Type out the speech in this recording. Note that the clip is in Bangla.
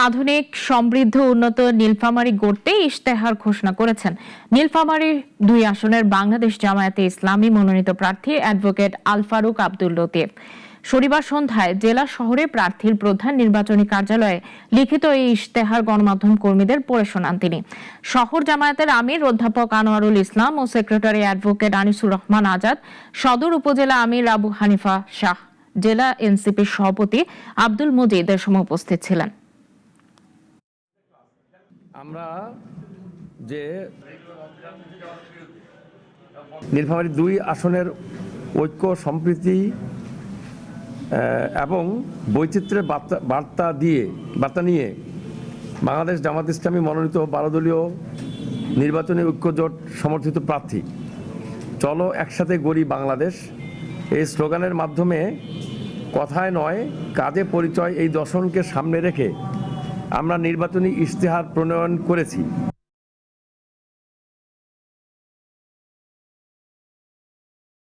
আধুনিক সমৃদ্ধ উন্নত নীলফামারী গড়তে ইশতেহার ঘোষণা করেছেন নীলফামারীর 2 আসনের বাংলাদেশ জামায়াতে ইসলামী মনোনীত প্রার্থী অ্যাডভোকেট আল ফারুক আব্দুল লতিফ। শনিবার সন্ধ্যায় জেলা শহরে প্রার্থীর প্রধান নির্বাচনী কার্যালয়ে লিখিত এই ইশতেহার গণমাধ্যম কর্মীদের পড়ে শোনান তিনি। শহর জামায়াতের আমির অধ্যাপক আনোয়ারুল ইসলাম ও সেক্রেটারি অ্যাডভোকেট আনিসুর রহমান আজাদ, সদর উপজেলা আমির আবু হানিফা শাহ, জেলা এনসিপির সভাপতি আব্দুল মজিদ এর সময় উপস্থিত ছিলেন। আমরা যে নীলফামারী 2 আসনের ঐক্য, সম্প্রীতি এবং বৈচিত্র্যের বার্তা নিয়ে বাংলাদেশ জামাত ইসলামী মনোনীত 12 দলীয় নির্বাচনী ঐক্যজোট সমর্থিত প্রার্থী চলো একসাথে গড়ি বাংলাদেশ এই স্লোগানের মাধ্যমে কথায় নয় কাজে পরিচয় এই দর্শনকে সামনে রেখে আমরা নির্বাচনী ইশতেহার প্রণয়ন করেছি।